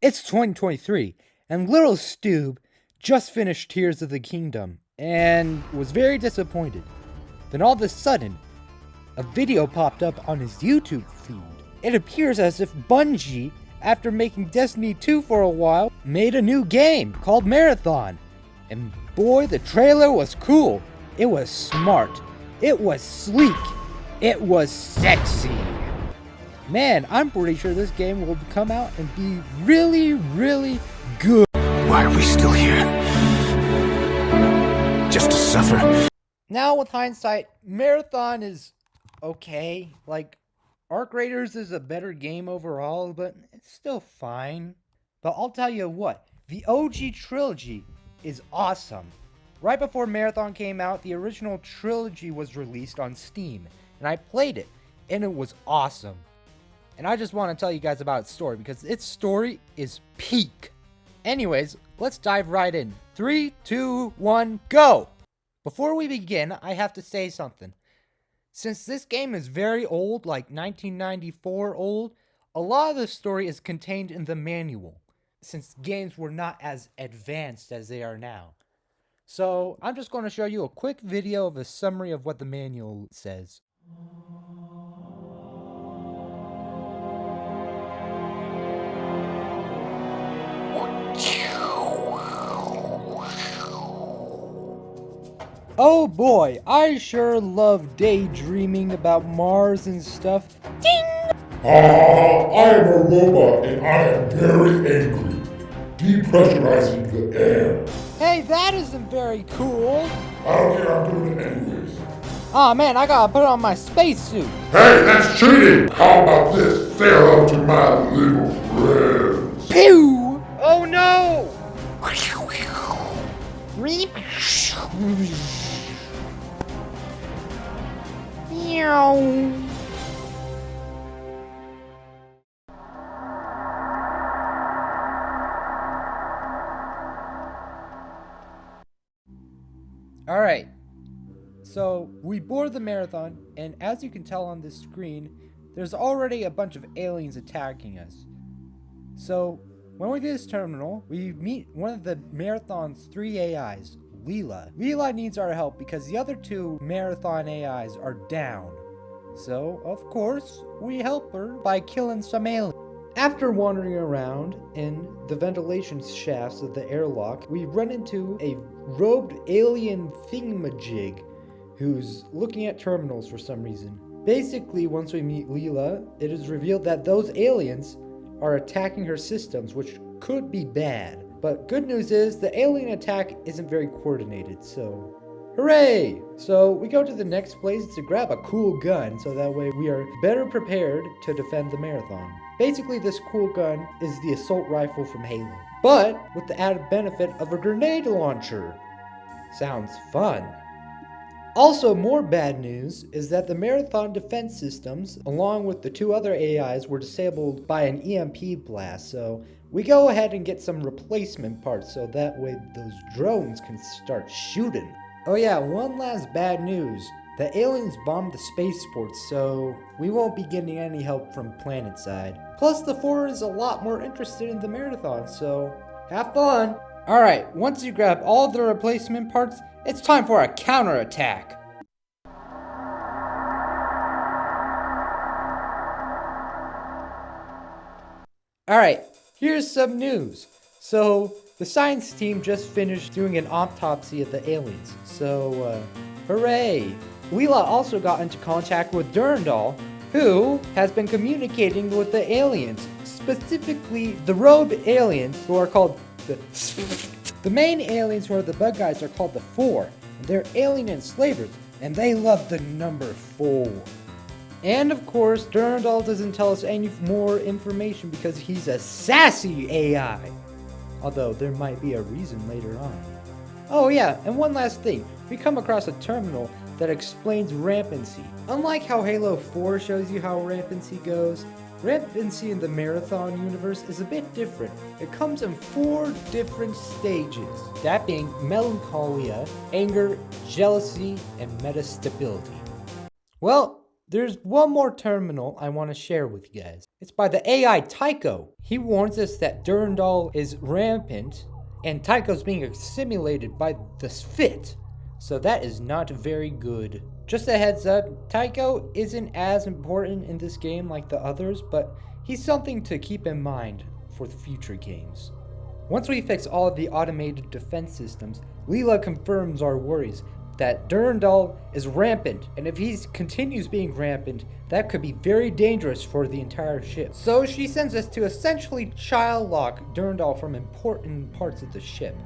It's 2023, and little Stoob just finished Tears of the Kingdom and was very disappointed. Then all of a sudden, a video popped up on his YouTube feed. It appears as if Bungie, after making Destiny 2 for a while, made a new game called Marathon. And boy, the trailer was cool. It was smart. It was sleek. It was sexy. Man, I'm pretty sure this game will come out and be really, really good. Why are we still here? Just to suffer? Now, with hindsight, Marathon is okay. Like, Arc Raiders is a better game overall, but it's still fine. But I'll tell you what, the OG trilogy is awesome. Right before Marathon came out, the original trilogy was released on Steam, and I played it, and it was awesome. And I just want to tell you guys about its story, because its story is peak. Anyways, let's dive right in. 3, 2, 1, go! Before we begin, I have to say something. Since this game is very old, like 1994 old, a lot of the story is contained in the manual, since games were not as advanced as they are now. So, I'm just going to show you a quick video of a summary of what the manual says. Oh boy, I sure love daydreaming about Mars and stuff. Ding! I am a robot and I am very angry. Depressurizing the air. Hey, that isn't very cool. I don't care, I'm doing it anyways. Aw man, I gotta put on my spacesuit. Hey, that's cheating! How about this? Say hello to my little friends. Pew! Oh no! Alright, so we board the Marathon, and as you can tell on this screen, there's already a bunch of aliens attacking us. So, when we do this terminal, we meet one of the Marathon's 3 AIs, Leela. Leela needs our help because the other 2 Marathon AIs are down. So, of course, we help her by killing some aliens. After wandering around in the ventilation shafts of the airlock, we run into a robed alien thingamajig who's looking at terminals for some reason. Basically, once we meet Leela, it is revealed that those aliens are attacking her systems, which could be bad. But good news is, the alien attack isn't very coordinated, so hooray! So we go to the next place to grab a cool gun, so that way we are better prepared to defend the Marathon. Basically, this cool gun is the assault rifle from Halo, but with the added benefit of a grenade launcher. Sounds fun. Also, more bad news is that the Marathon defense systems, along with the 2 other AIs, were disabled by an EMP blast, so we go ahead and get some replacement parts so that way those drones can start shooting. Oh yeah, one last bad news. The aliens bombed the spaceports, so we won't be getting any help from planet side. Plus, the 4 is a lot more interested in the Marathon, so have fun! Alright, once you grab all the replacement parts, it's time for a counterattack! Alright, here's some news. So, the science team just finished doing an autopsy of the aliens, so, hooray! Leela also got into contact with Durandal, who has been communicating with the aliens, specifically the robed aliens who are called the main aliens who are the bug guys are called the 4. They're alien enslavers, and they love the number 4. And of course, Durandal doesn't tell us any more information because he's a sassy AI. Although there might be a reason later on. Oh yeah, and one last thing. We come across a terminal that explains rampancy. Unlike how Halo 4 shows you how rampancy goes, rampancy in the Marathon universe is a bit different. It comes in 4 different stages. That being melancholia, anger, jealousy, and metastability. Well, there's one more terminal I want to share with you guys. It's by the AI Tycho. He warns us that Durandal is rampant and Tycho's being assimilated by the Sphit. So that is not very good. Just a heads up, Tycho isn't as important in this game like the others, but he's something to keep in mind for the future games. Once we fix all of the automated defense systems, Leela confirms our worries that Durandal is rampant, and if he continues being rampant, that could be very dangerous for the entire ship. So she sends us to essentially child lock Durandal from important parts of the ship.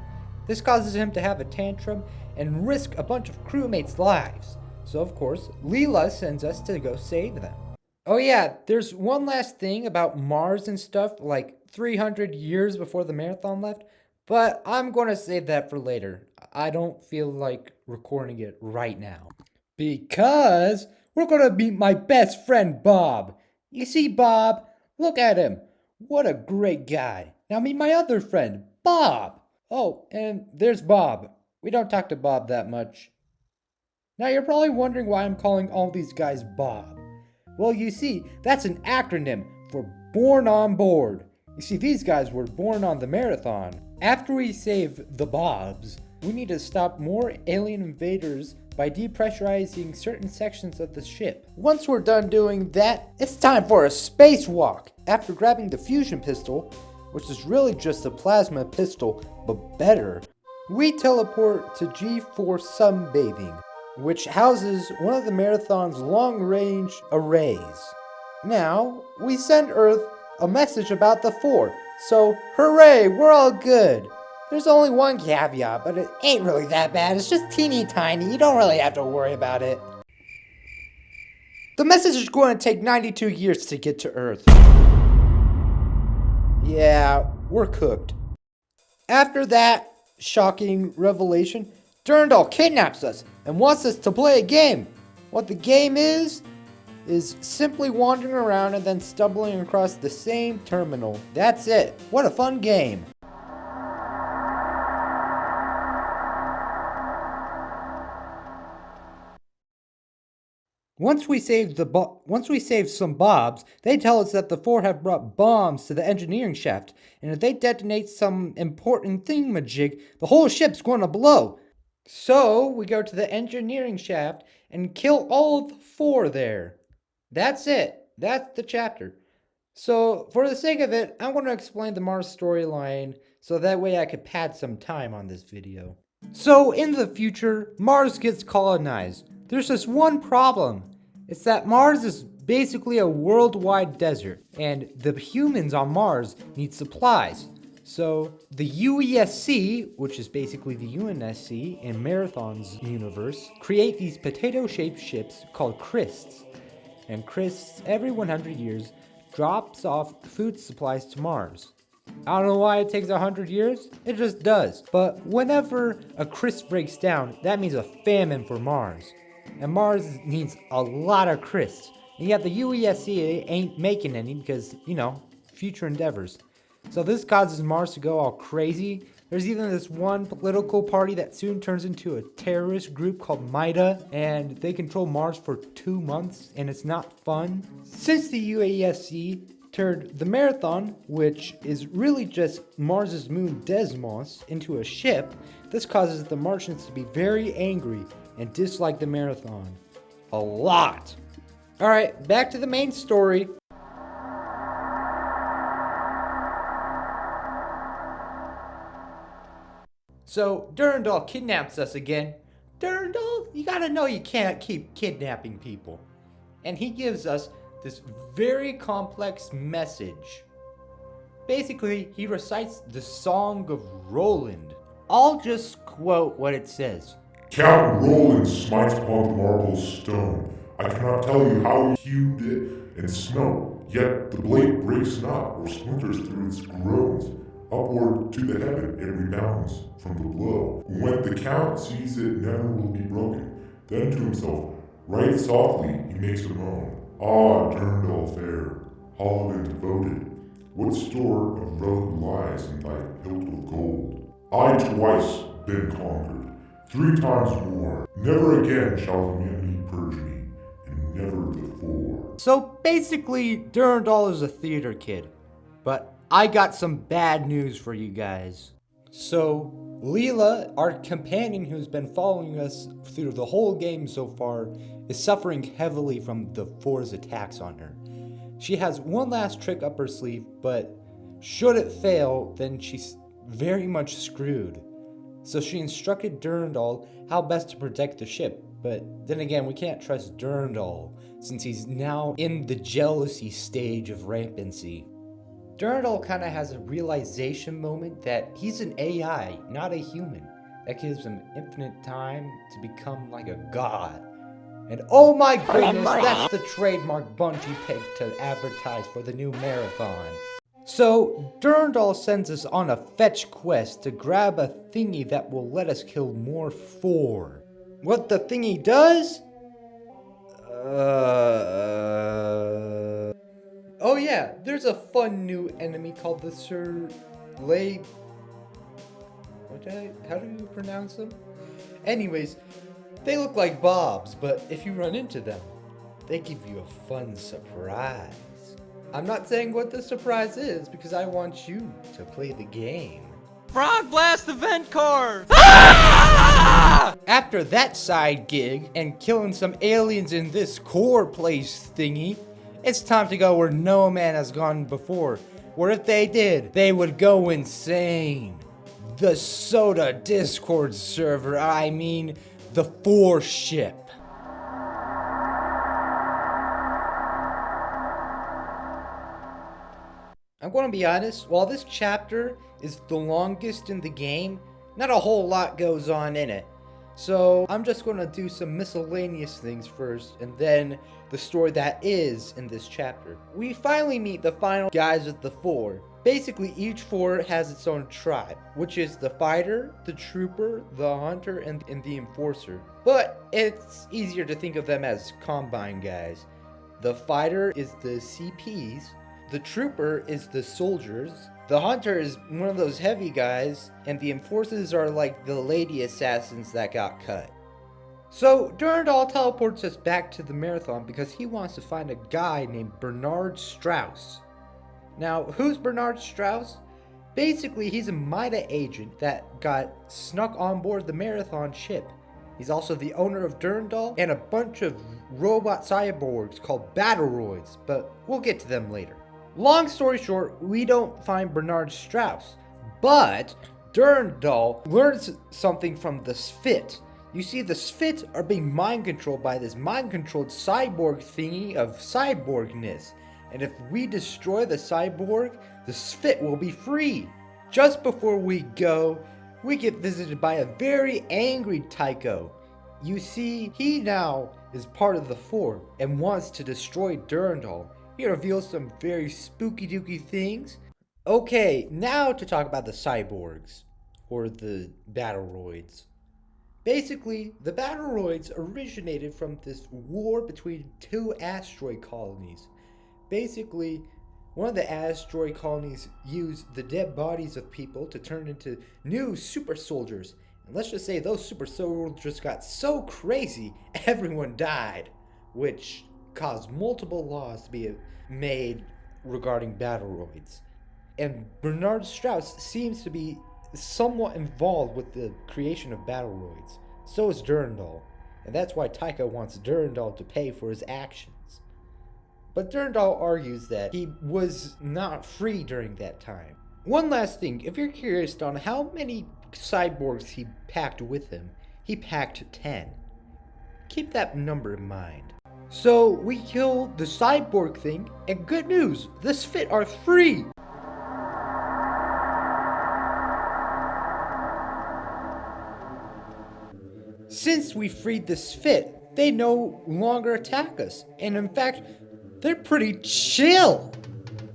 This causes him to have a tantrum and risk a bunch of crewmates' lives. So of course, Leela sends us to go save them. Oh yeah, there's one last thing about Mars and stuff, like 300 years before the marathon left, but I'm gonna save that for later. I don't feel like recording it right now. Because we're gonna meet my best friend Bob. You see Bob? Look at him. What a great guy. Now meet my other friend, Bob. Oh, and there's Bob. We don't talk to Bob that much. Now you're probably wondering why I'm calling all these guys Bob. Well, you see, that's an acronym for Born on Board. You see, these guys were born on the marathon. After we save the Bobs, we need to stop more alien invaders by depressurizing certain sections of the ship. Once we're done doing that, it's time for a spacewalk. After grabbing the fusion pistol, which is really just a plasma pistol, but better, we teleport to G4 Sunbathing, which houses one of the marathon's long-range arrays. Now, we send Earth a message about the 4, so hooray, we're all good. There's only one caveat, but it ain't really that bad. It's just teeny tiny. You don't really have to worry about it. The message is going to take 92 years to get to Earth. Yeah, we're cooked. After that shocking revelation, Durandal kidnaps us and wants us to play a game. What the game is simply wandering around and then stumbling across the same terminal. That's it. What a fun game. Once we save some Bobs, they tell us that the 4 have brought bombs to the engineering shaft, and if they detonate some important thingamajig, the whole ship's going to blow. So we go to the engineering shaft and kill all of the 4 there. That's it. That's the chapter. So for the sake of it, I'm going to explain the Mars storyline so that way I could pad some time on this video. So in the future, Mars gets colonized. There's just one problem. It's that Mars is basically a worldwide desert, and the humans on Mars need supplies. So the UESC, which is basically the UNSC in Marathon's universe, create these potato-shaped ships called Krists. And Krists, every 100 years, drops off food supplies to Mars. I don't know why it takes 100 years, it just does. But whenever a Crist breaks down, that means a famine for Mars. And Mars needs a lot of Krists. And yet the UESC ain't making any because, future endeavors. So this causes Mars to go all crazy. There's even this one political party that soon turns into a terrorist group called MITA, and they control Mars for 2 months, and it's not fun. Since the UESC turned the Marathon, which is really just Mars's moon Desmos, into a ship, this causes the Martians to be very angry and dislike the Marathon. A lot. Alright, back to the main story. So, Durandal kidnaps us again. Durandal, you gotta know you can't keep kidnapping people. And he gives us this very complex message. Basically, he recites the Song of Roland. I'll just quote what it says. Count Roland smites upon the marble stone. I cannot tell you how he hewed it and smote, yet the blade breaks not or splinters through its groans. Upward to the heaven it rebounds from the blow. When the count sees it never will be broken, then to himself, right softly he makes a moan. Ah, Durandal fair, hallowed and devoted, what store of relic lies in thy hilt of gold? I twice been conquered, 3 times more. Never again shall humanity purge me, and never before. So basically, Durandal is a theater kid. But I got some bad news for you guys. So, Leela, our companion who's been following us through the whole game so far, is suffering heavily from the Four's attacks on her. She has one last trick up her sleeve, but should it fail, then she's very much screwed. So she instructed Durandal how best to protect the ship, but then again, we can't trust Durandal since he's now in the jealousy stage of rampancy. Durandal kind of has a realization moment that he's an AI, not a human. That gives him infinite time to become like a god. And oh my goodness, that's the trademark Bungie picked to advertise for the new marathon. So, Durandal sends us on a fetch quest to grab a thingy that will let us kill more 4. What the thingy does? Oh yeah, there's a fun new enemy called the how do you pronounce them? Anyways, they look like bobs, but if you run into them, they give you a fun surprise. I'm not saying what the surprise is because I want you to play the game. Frog Blast Event Core! After that side gig and killing some aliens in this core place thingy, it's time to go where no man has gone before. Where if they did, they would go insane. The Soda Discord server, I mean the 4 ship. I'm going to be honest, while this chapter is the longest in the game, not a whole lot goes on in it. So I'm just going to do some miscellaneous things first, and then the story that is in this chapter. We finally meet the final guys of the 4. Basically, each 4 has its own tribe, which is the fighter, the trooper, the hunter, and the enforcer. But it's easier to think of them as combine guys. The fighter is the CPs, the trooper is the soldiers, the hunter is one of those heavy guys, and the enforcers are like the lady assassins that got cut. So Durandal teleports us back to the marathon because he wants to find a guy named Bernard Strauss. Now, who's Bernard Strauss? Basically, he's a MIDA agent that got snuck on board the marathon ship. He's also the owner of Durandal and a bunch of robot cyborgs called Battleroids, but we'll get to them later. Long story short, we don't find Bernard Strauss, but Durandal learns something from the Sphit. You see, the Sphit are being mind controlled by this mind controlled cyborg thingy of cyborgness. And if we destroy the cyborg, the Sphit will be free. Just before we go, we get visited by a very angry Tycho. You see, he now is part of the 4 and wants to destroy Durandal. He reveals some very spooky dooky things. Okay, now to talk about the cyborgs, or the Battleroids. Basically, the Battleroids originated from this war between 2 asteroid colonies. Basically, one of the asteroid colonies used the dead bodies of people to turn into new super soldiers. And let's just say those super soldiers got so crazy, everyone died, which caused multiple laws to be made regarding Battleroids. And Bernard Strauss seems to be somewhat involved with the creation of Battleroids. So is Durandal, and that's why Tycho wants Durandal to pay for his actions. But Durandal argues that he was not free during that time. One last thing, if you're curious on how many cyborgs he packed with him, he packed 10. Keep that number in mind. So we kill the cyborg thing, and good news, the Sphit are free! Since we freed the Sphit, they no longer attack us, and in fact, they're pretty chill.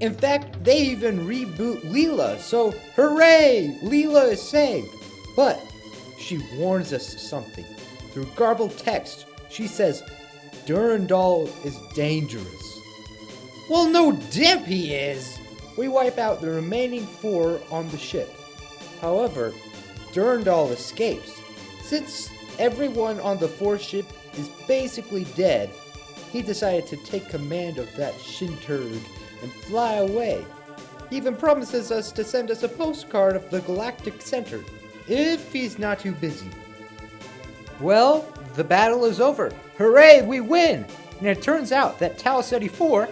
In fact, they even reboot Leela, so hooray! Leela is saved. But she warns us something. Through garbled text, she says, Durandal is dangerous. Well, no dip he is! We wipe out the remaining 4 on the ship. However, Durandal escapes. Since everyone on the 4 ship is basically dead, he decided to take command of that Shinturg and fly away. He even promises us to send us a postcard of the Galactic Center, if he's not too busy. Well, the battle is over. Hooray, we win! And it turns out that Tau 74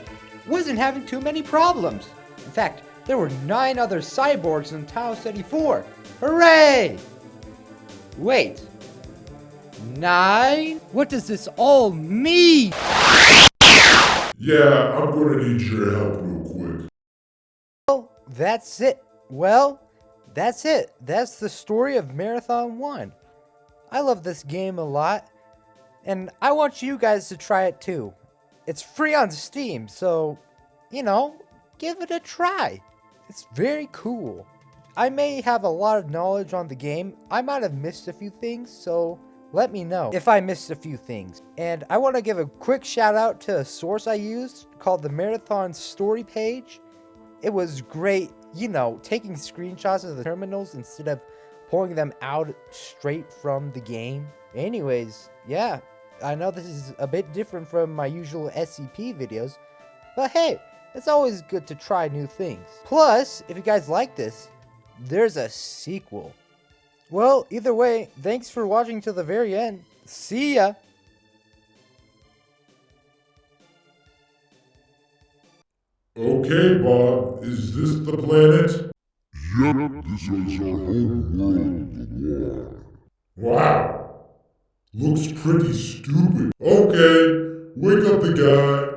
wasn't having too many problems. In fact, there were 9 other cyborgs in Tau 74. Hooray! Wait. 9? What does this all mean? Yeah, I'm gonna need your help real quick. Well, that's it. Well, that's it. That's the story of Marathon 1. I love this game a lot, and I want you guys to try it too. It's free on Steam, so, give it a try. It's very cool. I may have a lot of knowledge on the game. I might have missed a few things, so let me know if I missed a few things. And I want to give a quick shout out to a source I used called the Marathon Story page. It was great, taking screenshots of the terminals instead of pulling them out straight from the game. Anyways, yeah, I know this is a bit different from my usual SCP videos, but hey, it's always good to try new things. Plus, if you guys like this, there's a sequel. Well, either way, thanks for watching till the very end. See ya! Okay, Bob, is this the planet? Yep, this is our home world, the war. Wow. Looks pretty stupid. Okay, wake up the guy.